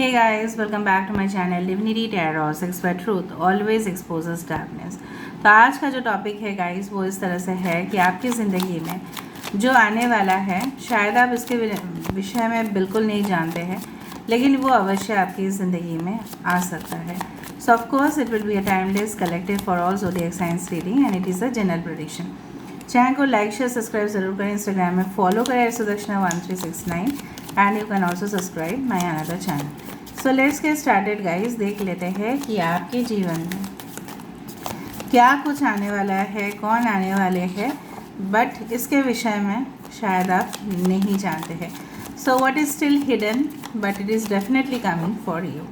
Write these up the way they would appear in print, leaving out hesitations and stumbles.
Hey guys, welcome back to my channel Divinity Tarot, Sex where truth always exposes darkness। तो आज का जो topic है guys वो इस तरह से है कि आपकी ज़िंदगी में जो आने वाला है शायद आप इसके विषय में बिल्कुल नहीं जानते हैं, लेकिन वो अवश्य आपकी ज़िंदगी में आ सकता है। So of course it will be a timeless collective for all zodiac science reading and it is a general prediction. Channel को लाइक शेयर सब्सक्राइब जरूर करें, इंस्टाग्राम में फॉलो करें सुदक्षिणा1369 and you can also subscribe my another channel. So let's get started guys. देख लेते हैं कि आपके जीवन में क्या कुछ आने वाला है, कौन आने वाले हैं, बट इसके विषय में शायद आप नहीं जानते हैं। So what is still hidden but it is definitely coming for you.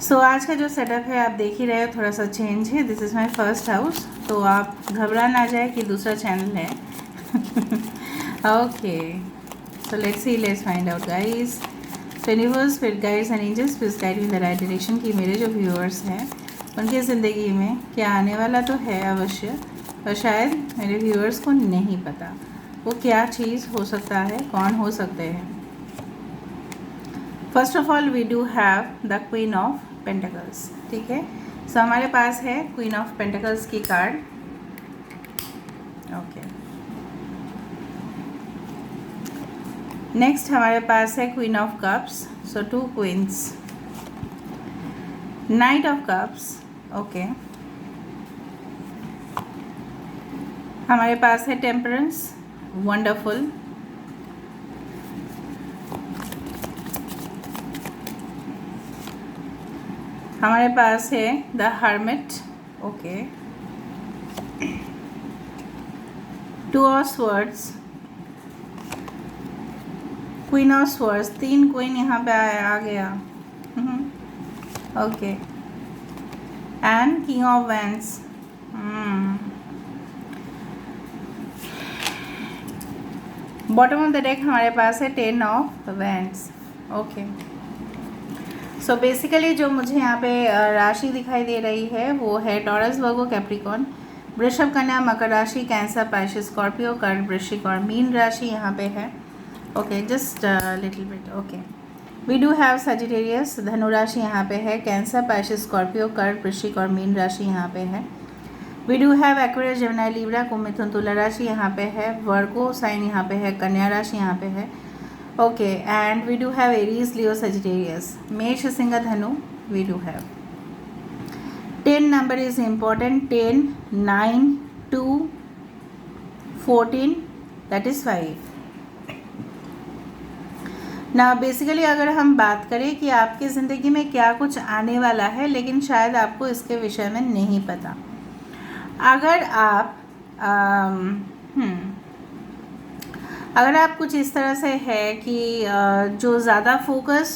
So आज का जो सेटअप है आप देख ही रहे हो, थोड़ा सा चेंज है। This is my first house, तो आप घबरा ना जाए कि दूसरा चैनल है। Okay, so let's see, let's find out guys. तो universe, spirit guides and angels please guide in the right direction कि मेरे जो व्यूअर्स हैं उनकी ज़िंदगी में क्या आने वाला तो है अवश्य, और शायद मेरे व्यूअर्स को नहीं पता वो क्या चीज़ हो सकता है, कौन हो सकते हैं। First of all we do have the queen of pentacles. ठीक है, सो हमारे पास है क्वीन ऑफ पेंटिकल्स की कार्ड। ओके, नेक्स्ट हमारे पास है queen of cups. So two queens, knight of cups. Okay, हमारे पास है टेम्परेंस, वंडरफुल। हमारे पास है the hermit. Okay, two of swords, queen of swords. तीन क्वीन यहाँ पे आ गया। Okay, and king of wands. Bottom of the deck हमारे पास है ten of wands. Okay, so basically जो मुझे यहाँ पे राशि दिखाई दे रही है वो है टॉरस, वर्गो, कैप्रिकॉर्न, वृषभ, कन्या, मकर राशि, कैंसर, पाइसेस, स्कॉर्पियो, कर्क, वृश्चिक और मीन राशि यहाँ पे है। Okay, just little bit. Okay, we do have Sagittarius, धनु राशि यहाँ पे है, कैंसर, पाइसेस, स्कॉर्पियो, कर्क, वृश्चिक और मीन राशि यहाँ पे है। We do have Aquarius, Gemini, Libra, कुंभ, मिथुन, तुला राशि यहाँ पे है, वर्गो साइन यहाँ पे है, कन्या राशि यहाँ पे है। Okay, and we do have Aries, Leo, Sagittarius, मेष, सिंह, धनु। We do have 10 number is important, 10, 9, 2, 14, that is 5। ना बेसिकली अगर हम बात करें कि आपकी ज़िंदगी में क्या कुछ आने वाला है, लेकिन शायद आपको इसके विषय में नहीं पता। अगर आप अगर आप कुछ इस तरह से है कि जो ज़्यादा फोकस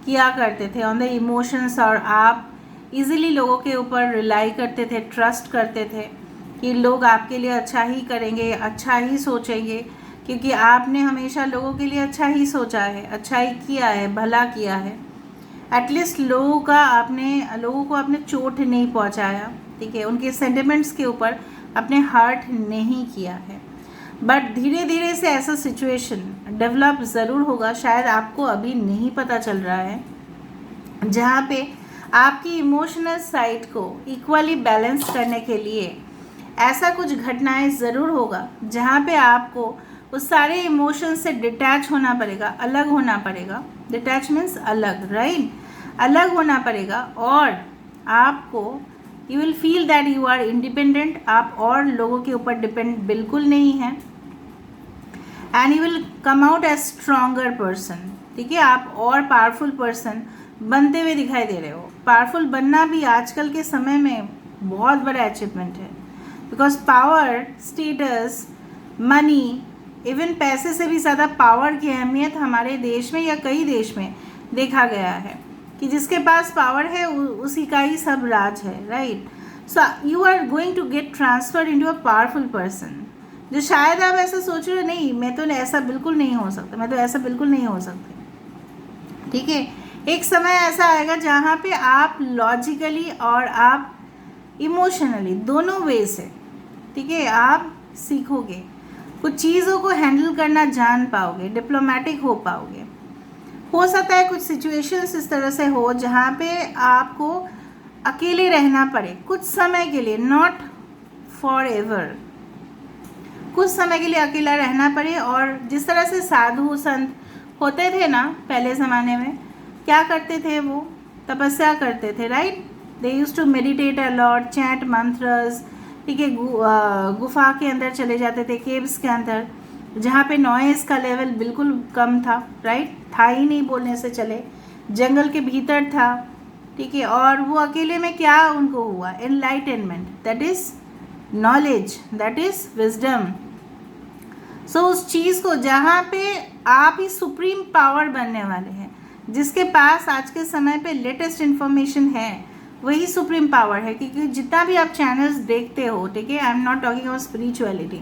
किया करते थे ऑन द इमोशंस, और आप इजीली लोगों के ऊपर रिलाई करते थे, ट्रस्ट करते थे कि लोग आपके लिए अच्छा ही करेंगे, अच्छा ही सोचेंगे, क्योंकि आपने हमेशा लोगों के लिए अच्छा ही सोचा है, अच्छा ही किया है, भला किया है। एटलीस्ट लोगों को आपने चोट नहीं पहुंचाया। ठीक है, उनके सेंटिमेंट्स के ऊपर आपने हर्ट नहीं किया है। बट धीरे धीरे से ऐसा सिचुएशन डेवलप ज़रूर होगा, शायद आपको अभी नहीं पता चल रहा है, जहाँ पे आपकी इमोशनल साइड को इक्वली बैलेंस करने के लिए ऐसा कुछ घटनाएं ज़रूर होगा, जहाँ पे आपको उस सारे इमोशन से डिटैच होना पड़ेगा, अलग होना पड़ेगा। डिटैच मीन्स अलग, राइट? अलग होना पड़ेगा, और आपको you will feel that you are independent. आप और लोगों के ऊपर डिपेंड बिल्कुल नहीं हैं, and you will come out as stronger person. ठीक है, आप और पावरफुल पर्सन बनते हुए दिखाई दे रहे हो। पावरफुल बनना भी आजकल के समय में बहुत बड़ा अचीवमेंट है, because power, status, money, even पैसे से भी ज़्यादा पावर की अहमियत हमारे देश में या कई देश में देखा गया है कि जिसके पास पावर है उसी का ही सब राज है, right? So you are going to get transferred into a powerful person. जो शायद आप ऐसा सोच रहे हो, नहीं मैं तो ऐसा बिल्कुल नहीं हो सकता, मैं तो ऐसा बिल्कुल नहीं हो सकती। ठीक है, एक समय ऐसा आएगा जहाँ पे आप लॉजिकली और आप इमोशनली दोनों वे से, ठीक है, आप सीखोगे, कुछ चीज़ों को हैंडल करना जान पाओगे, डिप्लोमेटिक हो पाओगे। हो सकता है कुछ सिचुएशंस इस तरह से हो जहाँ पे आपको अकेले रहना पड़े कुछ समय के लिए, नॉट फॉर एवर, कुछ समय के लिए अकेला रहना पड़े। और जिस तरह से साधु संत होते थे ना पहले ज़माने में, क्या करते थे वो? तपस्या करते थे, right? They use to meditate a lot, chant mantras, ठीक है। गुफा के अंदर चले जाते थे, केव्स के अंदर, जहाँ पे नॉइज़ का लेवल बिल्कुल कम था, राइट? था ही नहीं बोलने से चले, जंगल के भीतर था, ठीक है। और वो अकेले में क्या उनको हुआ? Enlightenment, that is knowledge, that is wisdom. So उस चीज़ को जहाँ पे आप ही सुप्रीम पावर बनने वाले हैं, जिसके पास आज के समय पे लेटेस्ट इन्फॉर्मेशन है, वही सुप्रीम पावर है। क्योंकि जितना भी आप चैनल्स देखते हो, ठीक है, I am not talking about spirituality,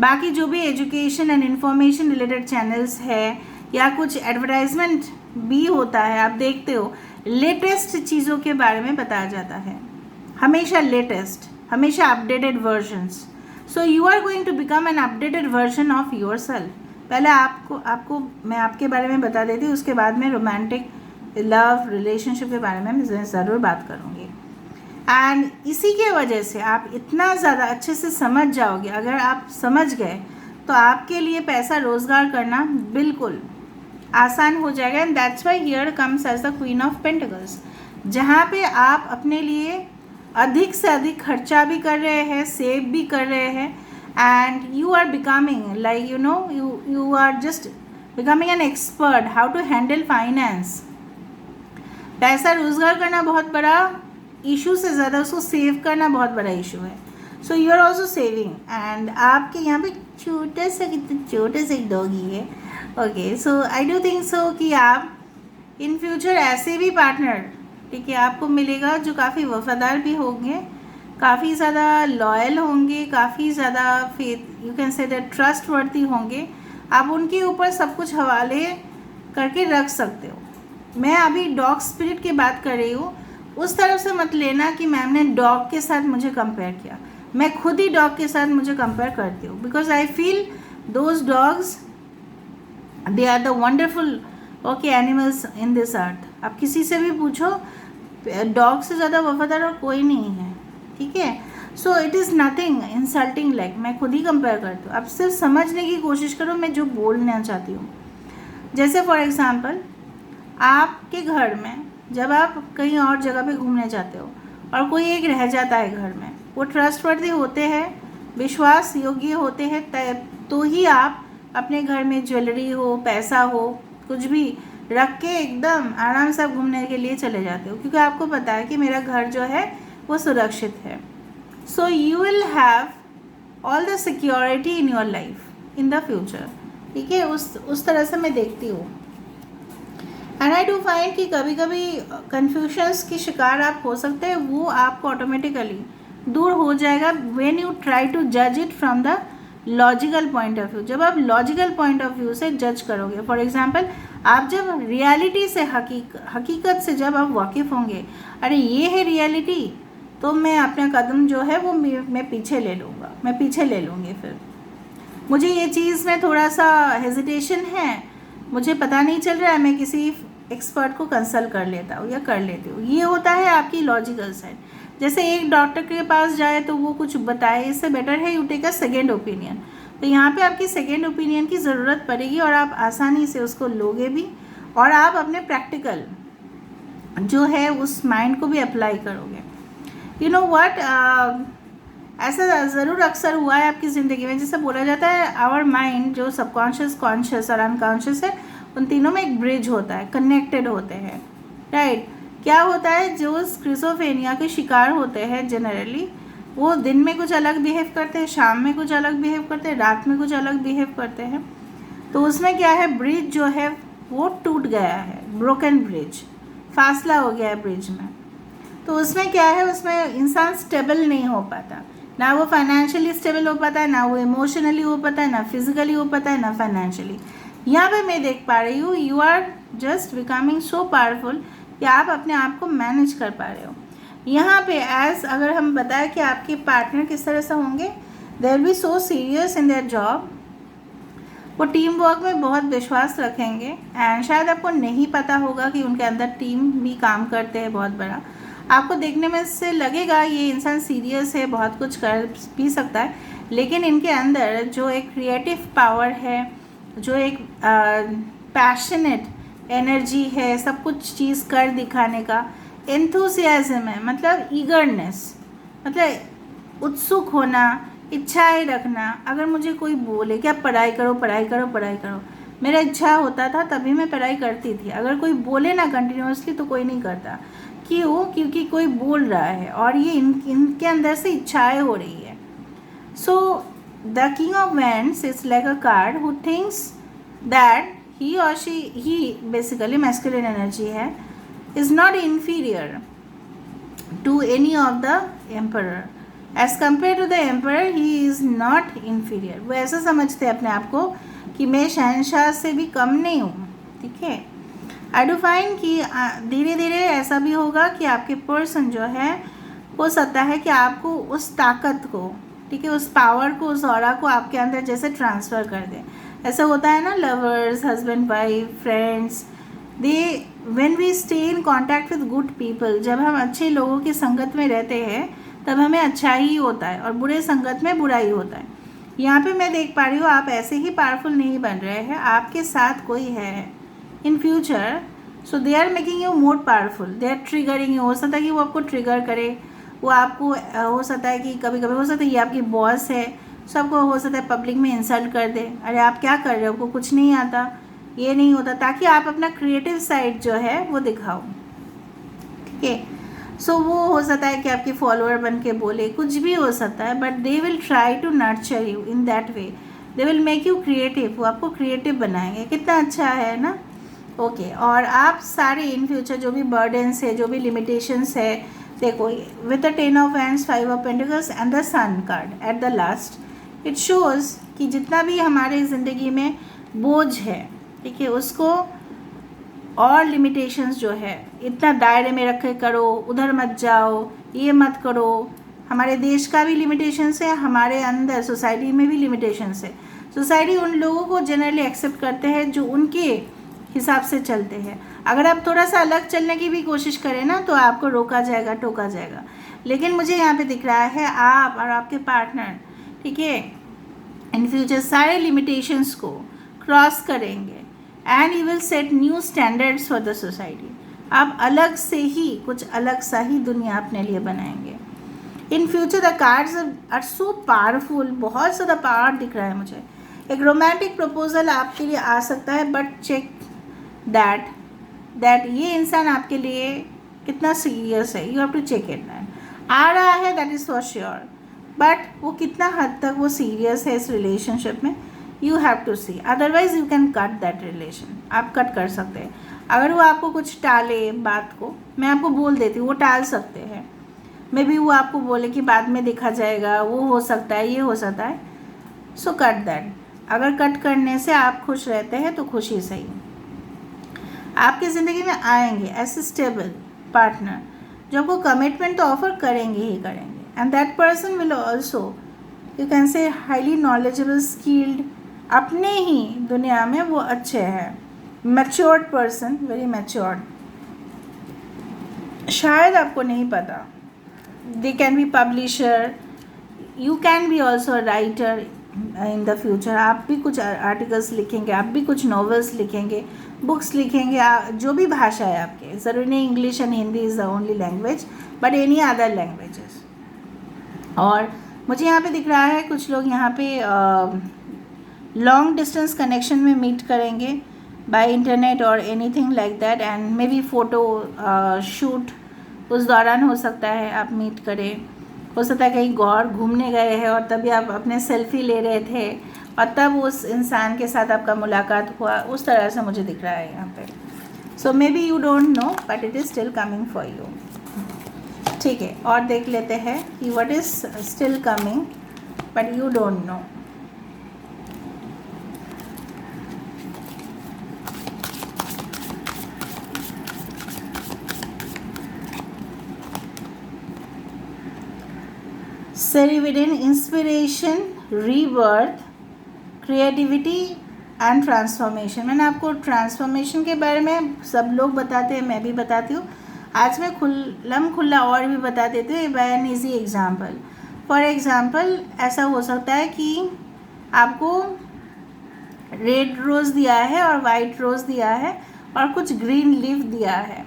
बाकी जो भी education and information related channels है या कुछ एडवर्टाइजमेंट भी होता है, आप देखते हो, लेटेस्ट चीज़ों के बारे में बताया जाता है, हमेशा लेटेस्ट, हमेशा updated versions. So you are going to become an updated version of yourself. पहले आपको मैं आपके बारे में बता देती हूँ, उसके बाद में रोमांटिक लव रिलेशनशिप के बारे में मैं ज़रूर बात करूँगी। एंड इसी के वजह से आप इतना ज़्यादा अच्छे से समझ जाओगे। अगर आप समझ गए तो आपके लिए पैसा रोज़गार करना बिल्कुल आसान हो जाएगा। And that's why here comes as the queen of pentacles, जहाँ पे आप अपने लिए अधिक से अधिक खर्चा भी कर रहे हैं, सेव भी कर रहे हैं, and you are becoming like you are just becoming an expert how to handle finance. पैसा रोज़गार करना बहुत बड़ा इशू से ज़्यादा उसको सेव करना बहुत बड़ा इशू है। So you are also saving. And आपके यहाँ पे छोटे से डॉगी है, okay. So I do think so कि आप इन फ्यूचर ऐसे भी पार्टनर, ठीक है, आपको मिलेगा जो काफ़ी वफादार भी होंगे, काफ़ी ज़्यादा लॉयल होंगे, काफ़ी ज़्यादा faith, you can say that trust वर्दी होंगे। आप उनके ऊपर सब कुछ हवाले करके रख सकते हो। मैं अभी डॉग स्पिरिट की बात कर रही हूँ, उस तरफ से मत लेना कि मैम ने डॉग के साथ मुझे कंपेयर किया। मैं खुद ही डॉग के साथ मुझे कंपेयर करती हूँ, because I feel those dogs they are the wonderful okay animals in this earth. आप किसी से भी पूछो, डॉग से ज़्यादा वफादार और कोई नहीं है, ठीक है। So it is nothing insulting, like मैं खुद ही कंपेयर करती हूँ। आप सिर्फ समझने की कोशिश करो मैं जो बोलना चाहती हूँ। जैसे फॉर एग्ज़ाम्पल, आपके घर में जब आप कहीं और जगह पे घूमने जाते हो और कोई एक रह जाता है घर में, वो ट्रस्टवर्दी होते हैं, विश्वास योग्य होते हैं, तो ही आप अपने घर में ज्वेलरी हो, पैसा हो, कुछ भी रख के एकदम आराम से घूमने के लिए चले जाते हो, क्योंकि आपको पता है कि मेरा घर जो है वो सुरक्षित है। So you will have all the security in your life in the future, ठीक है। उस तरह से मैं देखती हूँ। एंड आई डू फाइंड कि कभी कभी कन्फ्यूजन्स की शिकार आप हो सकते हैं, वो आपको ऑटोमेटिकली दूर हो जाएगा व्हेन यू ट्राई टू जज it from the logical point of view. जब आप लॉजिकल पॉइंट ऑफ व्यू से जज करोगे, फॉर एग्जांपल, आप जब रियलिटी से हकीकत से जब आप वाकिफ़ होंगे, अरे ये है रियलिटी, तो मैं अपना कदम जो है वो मैं पीछे ले लूँगा, मैं पीछे ले लूँगी। फिर मुझे ये चीज़ में थोड़ा सा हेजिटेशन है, मुझे पता नहीं चल रहा है, मैं किसी एक्सपर्ट को कंसल्ट कर लेता हूँ या कर लेती हूँ। ये होता है आपकी लॉजिकल साइड। जैसे एक डॉक्टर के पास जाए तो वो कुछ बताए, इससे बेटर है you take a second opinion. तो यहाँ पे आपकी सेकेंड ओपिनियन की ज़रूरत पड़ेगी और आप आसानी से उसको लोगे भी, और आप अपने प्रैक्टिकल जो है उस माइंड को भी अप्लाई करोगे। यू नो व्हाट, ऐसा ज़रूर अक्सर हुआ है आपकी ज़िंदगी में, जिसे बोला जाता है आवर माइंड, जो सबकॉन्शियस, कॉन्शियस और अनकॉन्शियस है, उन तीनों में एक ब्रिज होता है, कनेक्टेड होते हैं, राइट। क्या होता है, जो स्किज़ोफ्रेनिया के शिकार होते हैं जनरली, वो दिन में कुछ अलग बिहेव करते हैं, शाम में कुछ अलग बिहेव करते हैं, रात में कुछ अलग बिहेव करते हैं। तो उसमें क्या है, ब्रिज जो है वो टूट गया है, ब्रोकन ब्रिज, फासला हो गया है ब्रिज में। तो उसमें क्या है, उसमें इंसान स्टेबल नहीं हो पाता, ना वो फाइनेंशियली स्टेबल हो पाता है, ना वो इमोशनली हो पाता है, ना फिजिकली हो पाता है, ना फाइनेंशियली। यहाँ पे मैं देख पा रही हूँ you are just becoming so powerful कि आप अपने आप को मैनेज कर पा रहे हो। यहाँ पे एज अगर हम बताएं कि आपके पार्टनर किस तरह से होंगे, they will be so serious in their job, वो टीम वर्क में बहुत विश्वास रखेंगे एंड शायद आपको नहीं पता होगा कि उनके अंदर टीम भी काम करते हैं बहुत बड़ा। आपको देखने में से लगेगा ये इंसान सीरियस है, बहुत कुछ कर भी सकता है, लेकिन इनके अंदर जो एक क्रिएटिव पावर है, जो एक पैशनेट एनर्जी है, सब कुछ चीज़ कर दिखाने का एंथुसियाज्म है, मतलब ईगरनेस, मतलब उत्सुक होना, इच्छाएं रखना। अगर मुझे कोई बोले कि आप पढ़ाई करो पढ़ाई करो पढ़ाई करो, मेरा इच्छा होता था तभी मैं पढ़ाई करती थी। अगर कोई बोले ना कंटिन्यूसली तो कोई नहीं करता। क्यों? क्योंकि कोई बोल रहा है और ये इनके अंदर से इच्छाएं हो रही है। So the king of wands is like a card who thinks that he और she, he basically masculine energy है, is not inferior to any of the emperor. As compare to the emperor he is not inferior. वो ऐसा समझते हैं अपने आप को कि मैं शहनशाह से भी कम नहीं हूँ। ठीक है, आई डू फाइंड कि धीरे धीरे ऐसा भी होगा कि आपके पर्सन जो है हो सकता है कि आपको उस ताकत को, ठीक है, उस पावर को, उस ऑरा को आपके अंदर जैसे ट्रांसफ़र कर दे। ऐसा होता है ना, lovers, husband wife, friends, they when we stay in contact with good people, जब हम अच्छे लोगों की संगत में रहते हैं तब हमें अच्छा ही होता है और बुरे संगत में बुरा ही होता है। यहाँ पे मैं देख पा रही हूँ आप ऐसे ही पावरफुल नहीं बन रहे हैं, आपके साथ कोई है in future, so they are making you more powerful, they are triggering you. हो सकता है कि वो आपको ट्रिगर करे, वो आपको हो सकता है कि कभी कभी हो सकता है ये आपकी बॉस है, सबको हो सकता है पब्लिक में इंसल्ट कर दे, अरे आप क्या कर रहे हो, आपको कुछ नहीं आता, ये नहीं होता, ताकि आप अपना क्रिएटिव साइड जो है वो दिखाओ। ठीक है, सो वो हो सकता है कि आपके फॉलोअर बन के बोले, कुछ भी हो सकता है, but they will try to nurture you in that way, they will make you creative, वो आपको क्रिएटिव बनाएंगे। कितना अच्छा है ना। ओके, और आप सारे इन फ्यूचर जो भी बर्डन्स है, जो भी लिमिटेशंस है, देखो with the 10 of hands, 5 of pentacles and the sun card at the last, it shows कि जितना भी हमारे ज़िंदगी में बोझ है, ठीक है, उसको और लिमिटेशंस जो है इतना दायरे में रखे करो, उधर मत जाओ, ये मत करो। हमारे देश का भी लिमिटेशंस है, हमारे अंदर सोसाइटी में भी लिमिटेशंस है। सोसाइटी उन लोगों को जनरली एक्सेप्ट करते हैं जो उनके हिसाब से चलते हैं। अगर आप थोड़ा सा अलग चलने की भी कोशिश करें ना तो आपको रोका जाएगा, टोका जाएगा। लेकिन मुझे यहाँ पे दिख रहा है आप और आपके पार्टनर, ठीक है, इन फ्यूचर सारे लिमिटेशंस को क्रॉस करेंगे and you will set new standards for the society. आप अलग से ही कुछ अलग सा ही दुनिया अपने लिए बनाएंगे। In future the cards are so powerful, बहुत ज़्यादा पावर दिख रहा है मुझे। एक रोमांटिक प्रपोजल आपके लिए आ सकता है, बट चेक दैट ये इंसान आपके लिए कितना सीरियस है, you have to check it. That आ रहा है, that is for sure, but वो कितना हद तक वो सीरियस है इस रिलेशनशिप में, you have to see, otherwise you can cut that relation. आप कट कर सकते हैं। अगर वो आपको कुछ टाले बात को, मैं आपको बोल देती हूँ, वो टाल सकते हैं। मे बी वो आपको बोले कि बाद में देखा जाएगा, वो हो सकता है, ये हो सकता है, सो कट दैट। अगर कट करने से आप खुश रहते हैं तो खुशी सही। आपकी ज़िंदगी में आएंगे ऐसे स्टेबल पार्टनर जो आपको कमिटमेंट तो ऑफर करेंगे ही करेंगे, and that person will also, you can say, highly knowledgeable, skilled, अपने ही दुनिया में वो अच्छे हैं, मैच्योर्ड पर्सन, वेरी मैच्योर्ड। शायद आपको नहीं पता, they can be publisher, you can be also writer in the future. आप भी कुछ आर्टिकल्स लिखेंगे, आप भी कुछ नॉवेल्स लिखेंगे, बुक्स लिखेंगे, जो भी भाषा है आपके, ज़रूरी नहीं English and Hindi is the only language, but any other languages. और मुझे यहाँ पे दिख रहा है कुछ लोग यहाँ पे लॉन्ग डिस्टेंस कनेक्शन में मीट करेंगे बाय इंटरनेट और anything like that, and may be photo shoot उस दौरान हो सकता है आप मीट करें। हो सकता है कहीं गौर घूमने गए हैं और तभी आप अपने सेल्फी ले रहे थे और तब उस इंसान के साथ आपका मुलाकात हुआ, उस तरह से मुझे दिख रहा है यहाँ पे। So maybe you don't know but it is still coming for you. ठीक है, और देख लेते हैं कि what is still coming but you don't know. Cerevitin, inspiration, rebirth, creativity, and transformation. मैंने आपको ट्रांसफॉर्मेशन के बारे में सब लोग बताते हैं, मैं भी बताती हूँ। आज मैं खुल्ला और भी बता देती हूँ by an easy example. For example ऐसा हो सकता है कि आपको रेड रोज़ दिया है और वाइट रोज़ दिया है और कुछ ग्रीन लीफ दिया है।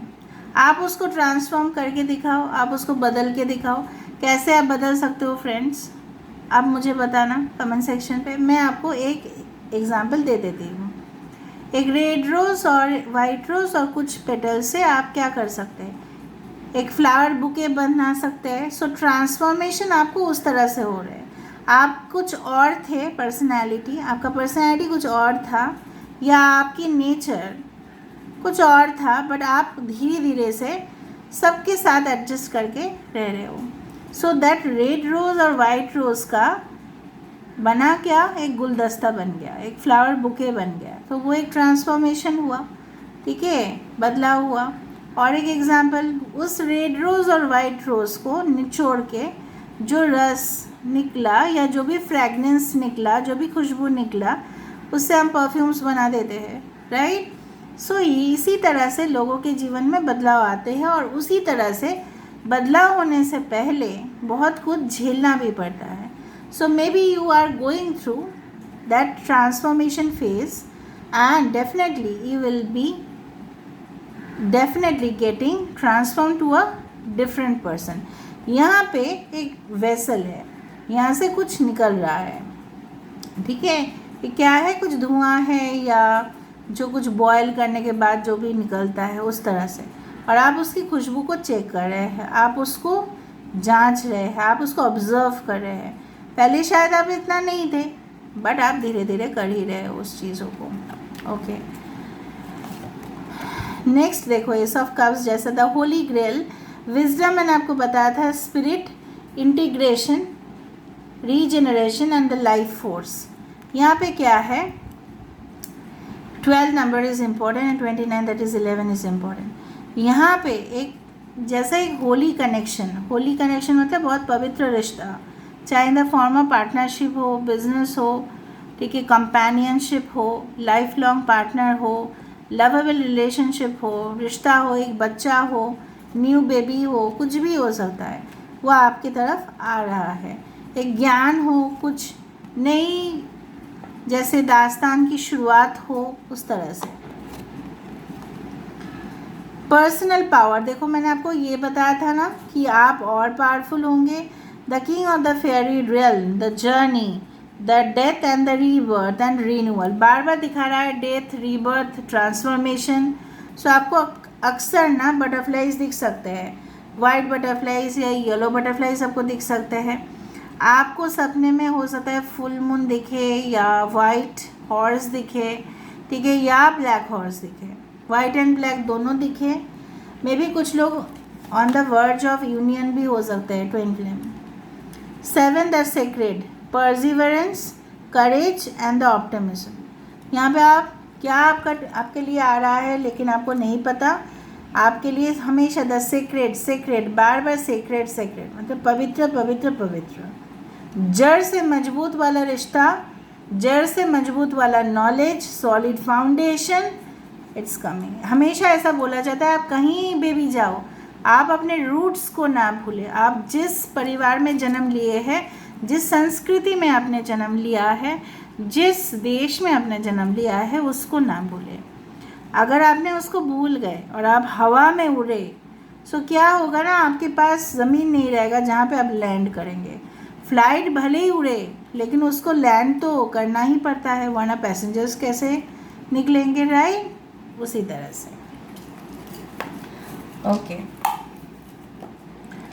आप उसको ट्रांसफॉर्म करके दिखाओ, आप उसको बदल के दिखाओ। कैसे आप बदल सकते हो फ्रेंड्स, आप मुझे बताना कमेंट सेक्शन पे। मैं आपको एक एग्जांपल दे देती हूँ। एक रेड रोज़ और वाइट रोज़ और कुछ पेटल से आप क्या कर सकते हैं, एक फ्लावर बुके बना सकते हैं। सो ट्रांसफॉर्मेशन आपको उस तरह से हो रहा है। आप कुछ और थे, पर्सनैलिटी, आपका पर्सनैलिटी कुछ और था या आपकी नेचर कुछ और था, बट आप धीरे धीरे से सबके साथ एडजस्ट करके रह रहे हो। सो दैट रेड रोज़ और वाइट रोज़ का बना क्या, एक गुलदस्ता बन गया, एक फ्लावर बुके बन गया। तो वो एक ट्रांसफॉर्मेशन हुआ, ठीक है, बदलाव हुआ। और एक एग्जांपल, उस रेड रोज़ और वाइट रोज़ को निचोड़ के जो रस निकला या जो भी फ्रेगनेंस निकला, जो भी खुशबू निकला, उससे हम परफ्यूम्स बना देते हैं, राइट। सो इसी तरह से लोगों के जीवन में बदलाव आते हैं और उसी तरह से बदलाव होने से पहले बहुत कुछ झेलना भी पड़ता है। So maybe you are going through that transformation phase and definitely you will be definitely getting transform to a different person. यहाँ पे एक वेसल है, यहाँ से कुछ निकल रहा है, ठीक है। ये क्या है, कुछ धुआं है या जो कुछ बॉयल करने के बाद जो भी निकलता है उस तरह से। और आप उसकी खुशबू को चेक कर रहे हैं, आप उसको जांच रहे हैं, आप उसको ऑब्जर्व कर रहे हैं। पहले शायद आप इतना नहीं थे, बट आप धीरे धीरे कर ही रहे हो उस चीज़ों को, ओके। नेक्स्ट देखो, एस ऑफ कप्स जैसा द होली ग्रेल, विजडम मैंने आपको बताया था, spirit, integration, regeneration and the life force. यहाँ पे क्या है, 12 number is important and 29 that is 11 is important. यहाँ पे एक जैसे एक होली कनेक्शन होता है बहुत पवित्र रिश्ता, चाहे in the form of partnership हो, बिजनेस हो, ठीक है, कंपेनियनशिप हो, लाइफ लॉन्ग पार्टनर हो, लवेबल रिलेशनशिप हो, रिश्ता हो, एक बच्चा हो, न्यू बेबी हो, कुछ भी हो सकता है, वो आपकी तरफ आ रहा है। एक ज्ञान हो, कुछ नई जैसे दास्तान की शुरुआत हो, उस तरह से। पर्सनल पावर, देखो मैंने आपको ये बताया था ना कि आप और पावरफुल होंगे। The king of the fairy realm, the journey, the death and the rebirth and renewal, बार बार दिखा रहा है डेथ, रीबर्थ, ट्रांसफॉर्मेशन। सो आपको अक्सर ना बटरफ्लाइज दिख सकते हैं, वाइट बटरफ्लाइज या येलो बटरफ्लाइज आपको दिख सकते हैं। आपको सपने में हो सकता है फुल मून दिखे या वाइट हॉर्स दिखे, ठीक है, या ब्लैक हॉर्स दिखे, वाइट एंड ब्लैक दोनों दिखे। मे बी कुछ लोग on the verge of union भी हो सकते हैं, twin flame. 7 the sacred, perseverance, courage and the optimism. यहाँ पे आप क्या आपके लिए आ रहा है लेकिन आपको नहीं पता, आपके लिए हमेशा the sacred, bar bar sacred मतलब पवित्र पवित्र पवित्र, जड़ से मजबूत वाला रिश्ता, जड़ से मजबूत वाला knowledge, solid foundation, it's coming. हमेशा ऐसा बोला जाता है, आप कहीं पे भी जाओ, आप अपने रूट्स को ना भूलें। आप जिस परिवार में जन्म लिए हैं, जिस संस्कृति में आपने जन्म लिया है, जिस देश में आपने जन्म लिया है, उसको ना भूलें। अगर आपने उसको भूल गए और आप हवा में उड़े, सो क्या होगा ना, आपके पास ज़मीन नहीं रहेगा जहाँ पे आप लैंड करेंगे। फ्लाइट भले ही उड़े लेकिन उसको लैंड तो करना ही पड़ता है, वरना पैसेंजर्स कैसे निकलेंगे, राइट। उसी तरह से, okay.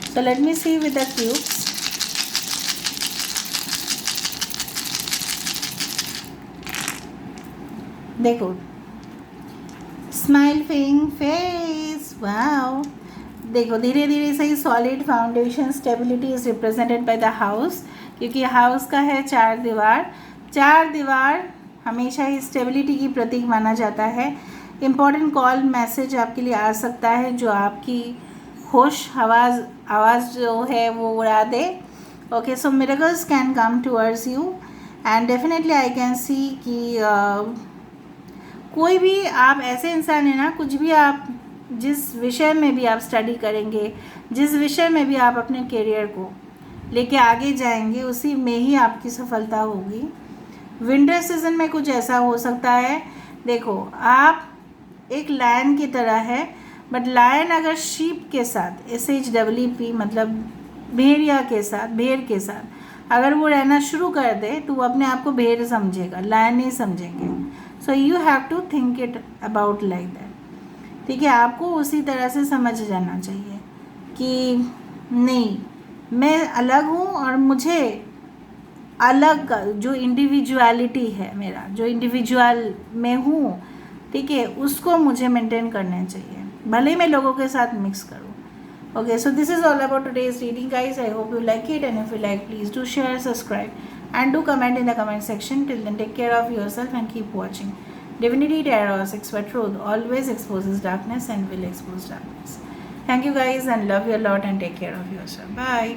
So let me see with the cubes. देखो, स्माइलिंग फेस, वाओ। देखो धीरे धीरे सही, solid foundation, stability is represented by the house, क्योंकि हाउस का है चार दीवार हमेशा ही स्टेबिलिटी की प्रतीक माना जाता है। इम्पॉर्टेंट कॉल मैसेज आपके लिए आ सकता है जो आपकी होश आवाज़ जो है वो उड़ा दे, okay. So miracles can come towards you and definitely I can see कि कोई भी आप ऐसे इंसान है ना, कुछ भी आप जिस विषय में भी आप स्टडी करेंगे, जिस विषय में भी आप अपने करियर को लेके आगे जाएंगे, उसी में ही आपकी सफलता होगी। विंटर सीजन में कुछ ऐसा हो सकता है, देखो आप एक लायन की तरह है, बट लायन अगर शीप के साथ SHEEP मतलब भेड़िया के साथ, भेड़ के साथ अगर वो रहना शुरू कर दे तो वो अपने आप को भेड़ समझेगा, लायन नहीं समझेंगे। So you have to think it about like that, ठीक है। आपको उसी तरह से समझ जाना चाहिए कि नहीं, मैं अलग हूँ और मुझे अलग जो इंडिविजुअलिटी है, मेरा जो इंडिविजुअल मैं हूँ, ठीक है, उसको मुझे मेंटेन करना चाहिए, भले ही मैं लोगों के साथ मिक्स करूँ। Okay, so this is all about today's reading, guys. I hope you like it, and if you like, please do share, subscribe, and do comment in the comment section. Till then, take care of yourself and keep watching. Divinity Tarot 6, where truth always exposes darkness and will expose darkness. Thank you, guys, and love you a lot, and take care of yourself. Bye.